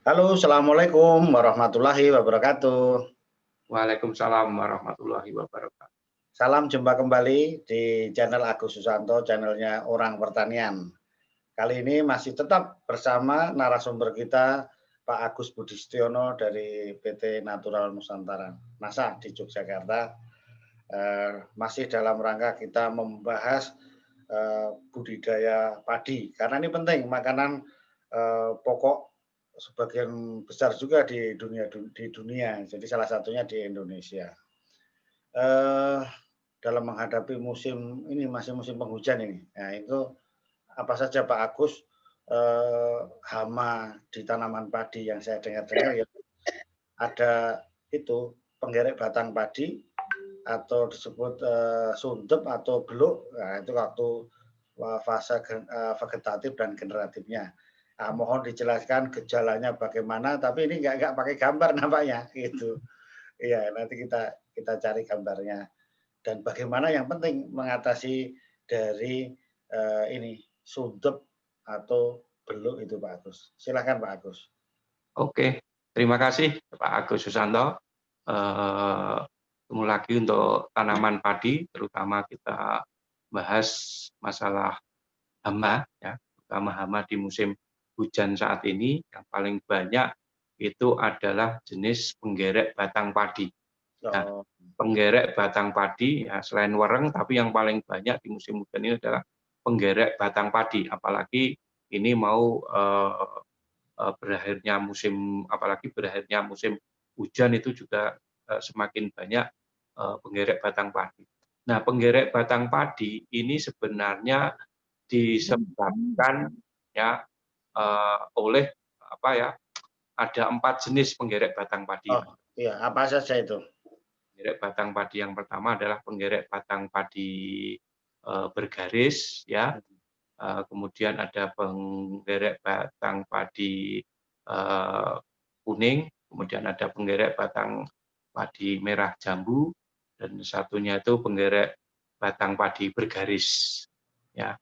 Halo, assalamualaikum warahmatullahi wabarakatuh. Waalaikumsalam warahmatullahi wabarakatuh. Salam jumpa kembali di channel Agus Susanto, channelnya Orang Pertanian. Kali ini masih tetap bersama narasumber kita, Pak Agus Budistiono dari PT Natural Nusantara NASA di Yogyakarta. Masih dalam rangka kita membahas budidaya padi, karena ini penting, makanan pokok sebagian besar juga di dunia, jadi salah satunya di Indonesia. Dalam menghadapi musim ini, masih musim penghujan ini, nah itu apa saja Pak Agus hama di tanaman padi yang saya dengar-dengar ya ada itu penggerek batang padi atau disebut sundep atau beluk, nah itu waktu fase vegetatif dan generatifnya. Nah, mohon dijelaskan gejalanya bagaimana, tapi ini nggak pakai gambar nampaknya gitu. Iya, nanti kita cari gambarnya. Dan bagaimana yang penting mengatasi dari ini sundep atau beluk itu Pak Agus. Silakan Pak Agus. Oke, terima kasih Pak Agus Susanto. Ketemu lagi untuk tanaman padi, terutama kita bahas masalah hama, ya, terutama hama di musim hujan saat ini. Yang paling banyak itu adalah jenis penggerek batang padi. Nah, Oh, penggerek batang padi, ya, selain wereng, tapi yang paling banyak di musim hujan ini adalah penggerek batang padi. Apalagi ini mau berakhirnya musim, apalagi berakhirnya musim hujan itu juga semakin banyak penggerek batang padi. Nah, penggerek batang padi ini sebenarnya disebabkan ya oleh apa ya? Ada 4 jenis penggerek batang padi. oh iya, apa saja itu? Penggerek batang padi yang pertama adalah penggerek batang padi bergaris, ya. Kemudian ada penggerek batang padi kuning, kemudian ada penggerek batang padi merah jambu, dan satunya itu penggerek batang padi bergaris. Ya,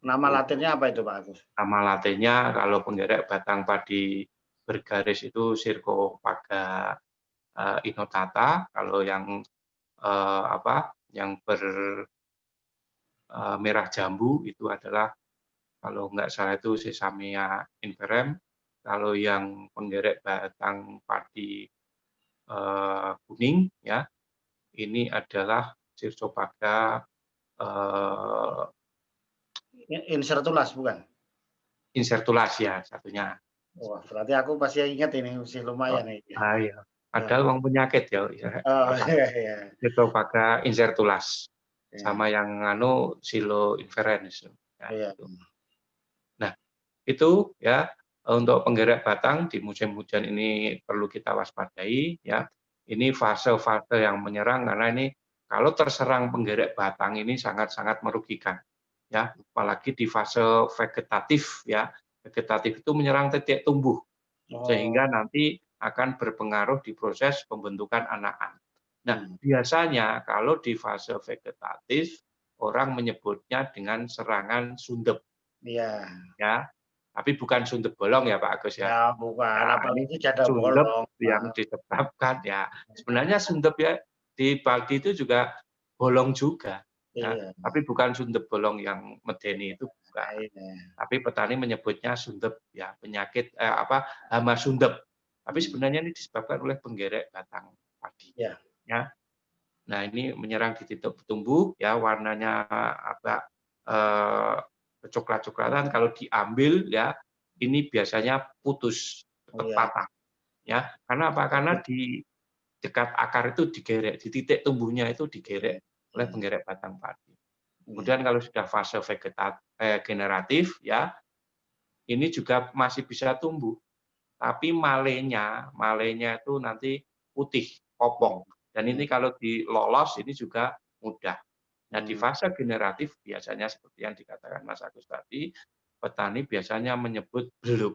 Nama latinnya apa itu Pak Agus? nama latinnya kalau penggerek batang padi bergaris itu Circofaga inotata, kalau yang yang merah jambu itu adalah kalau nggak salah itu Sesamia inverem. Kalau yang penggerek batang padi kuning, ya, ini adalah Circofaga Insertulas bukan? insertulas, ya, satunya. Wah, berarti aku pasti ingat ini, masih lumayan nih. Iya. Ada uang penyakit ya, Oh, apa, iya iya. Circofaga insertulas, Iya sama yang Silo inferens, ya, iya. itu. Nah, itu ya untuk penggerak batang di musim hujan ini perlu kita waspadai, ya. Ini fase-fase yang menyerang karena ini kalau terserang penggerak batang ini sangat-sangat merugikan, ya. Apalagi di fase vegetatif, ya. Vegetatif itu menyerang titik tumbuh Oh, sehingga nanti akan berpengaruh di proses pembentukan anakan. Nah, hmm, biasanya kalau di fase vegetatif orang menyebutnya dengan serangan sundep, iya. ya. Tapi bukan sundep bolong ya Pak Agus, ya. Ya bukan, Nah, ini apalagi jada sundep bolong. yang disebabkan ya sebenarnya sundep ya di padi itu juga bolong juga, ya. Iya, Tapi bukan sundep bolong yang medeni itu bukan. iya. Tapi petani menyebutnya sundep, ya, penyakit hama sundep. Tapi Hmm, sebenarnya ini disebabkan oleh penggerek batang padi, iya. ya. Nah, ini menyerang di titik tumbuh, ya, warnanya agak coklat-coklatan. Kalau diambil, ya, ini biasanya putus, cepat Iya. patah, ya. Karena apa? Karena di dekat akar itu digerek, di titik tumbuhnya itu digerek oleh Hmm, penggerek batang padi. iya. Kemudian kalau sudah fase generatif, ya, ini juga masih bisa tumbuh, tapi malenya itu nanti putih, Hmm, kopong. Dan hmm, ini kalau dilolos ini juga mudah. Nah, di hmm, fase generatif biasanya seperti yang dikatakan Mas Agus tadi, petani biasanya menyebut beluk,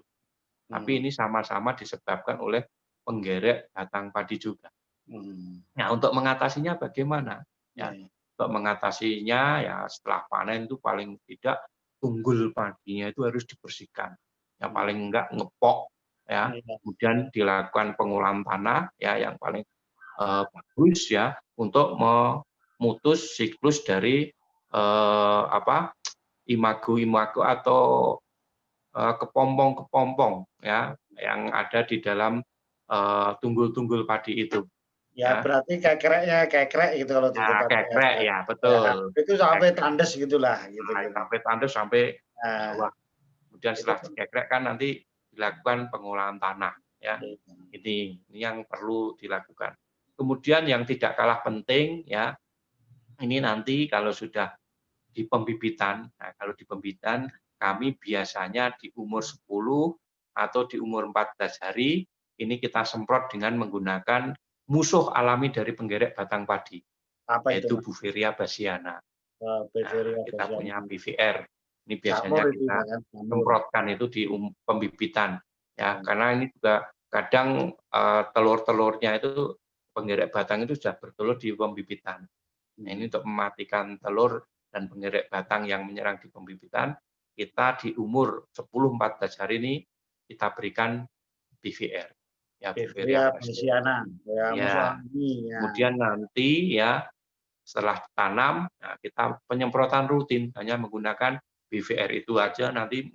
tapi hmm, ini sama-sama disebabkan oleh penggerek batang padi juga. hmm. Nah, untuk mengatasinya bagaimana? Iya, Ya, iya. untuk mengatasinya ya setelah panen itu paling tidak tunggul padinya itu harus dibersihkan. Ya Hmm, paling enggak ngepok, ya. Iya. Kemudian dilakukan pengolahan tanah ya yang paling bagus ya untuk memutus siklus dari imago-imago atau kepompong-kepompong ya yang ada di dalam tunggul-tunggul padi itu Ya ya. berarti kekrek gitu kalau di Nah, tempat kekrek saya. ya Ya, betul. itu sampai Kekrek. tandes gitulah, Nah, gitu-gitu. sampai tandus sampai Nah, bawah. Kemudian itu setelah dikekrek kan nanti dilakukan pengolahan tanah ya. iya. Ini yang perlu dilakukan. Kemudian yang tidak kalah penting ya, ini nanti kalau sudah di pembibitan. Nah, kalau di pembibitan kami biasanya di umur 10 atau di umur 14 hari ini kita semprot dengan menggunakan musuh alami dari penggerek batang padi, Apa itu, yaitu Mas? Buveria bassiana. Nah, Beveria kita Bassiana. punya BVR. Ini Jamur biasanya itu kita ya kan, jamur. semprotkan itu di pembibitan ya, Oh, karena ini juga kadang telur-telurnya itu penggerek batang itu sudah bertelur di pembibitan. Nah, ini untuk mematikan telur dan penggerek batang yang menyerang di pembibitan, kita di umur 10-14 hari ini kita berikan BVR. Ya, Beveria Bavaria Basset. Bassiana. Ya, musuh Ya, alami ya. kemudian nanti ya setelah ditanam, nah kita penyemprotan rutin hanya menggunakan BVR itu aja nanti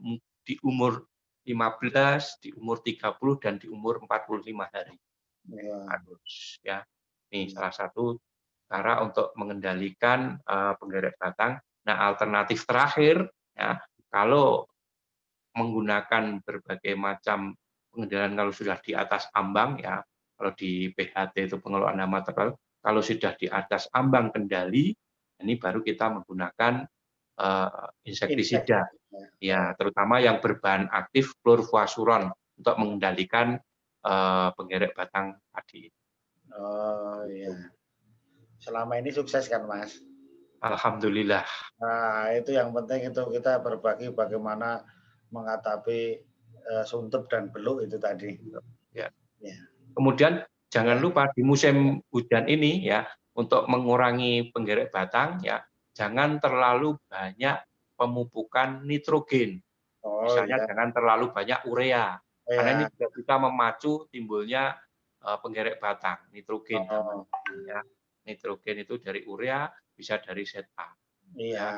di umur 15, di umur 30 dan di umur 45 hari. Ya. Harus ya. Ini salah satu cara untuk mengendalikan penggerek batang. Nah, alternatif terakhir ya, kalau menggunakan berbagai macam pengendalian kalau sudah di atas ambang ya, kalau di PHT itu pengelolaan hama terbatas, kalau sudah di atas ambang kendali, ini baru kita menggunakan Insek. insektisida, Ya. ya terutama yang berbahan aktif fluorfuasuron untuk mengendalikan penggerek batang padi. Oh iya. Selama ini sukses kan, Mas? Alhamdulillah. Nah, itu yang penting itu kita berbagi bagaimana menghadapi suntup dan beluk itu tadi. Ya. Ya. Kemudian jangan Ya. lupa di musim hujan ini ya, untuk mengurangi penggerek batang ya, jangan terlalu banyak pemupukan nitrogen. Oh Misalnya iya. jangan terlalu banyak urea, karena ini Ya. juga bisa memacu timbulnya penggerek batang, nitrogen namanya Oh ya. Nitrogen itu dari urea, bisa dari ZA ya. iya.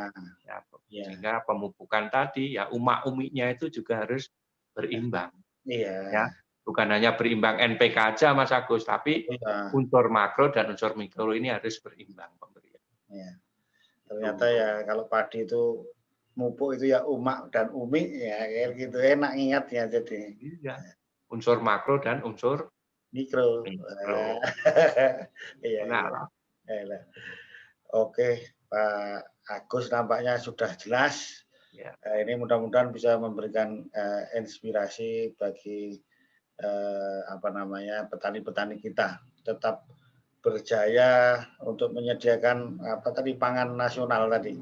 Ya, Iya. sehingga pemupukan tadi ya umak-umiknya itu juga harus berimbang. Ya, Iya. bukan hanya berimbang NPK aja Mas Agus, tapi Iya. unsur makro dan unsur mikro ini harus berimbang pemberian. Iya. Ternyata Itu. ya kalau padi itu mupuk itu ya umak dan umi ya kayak gitu enak ingatnya jadi Iya. Unsur makro dan unsur mikro. mikro. Iya Enak iya. lah. Elah. Oke Pak Agus nampaknya sudah jelas. Ya. Ini mudah-mudahan bisa memberikan inspirasi bagi apa namanya petani-petani kita tetap berjaya untuk menyediakan apa tadi pangan nasional tadi.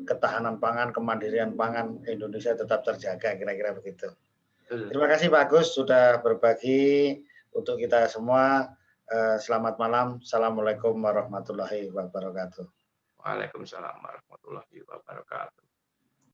Ketahanan pangan, kemandirian pangan Indonesia tetap terjaga kira-kira begitu. Betul. Terima kasih Pak Agus sudah berbagi untuk kita semua. Selamat malam. Assalamualaikum warahmatullahi wabarakatuh. Waalaikumsalam warahmatullahi wabarakatuh.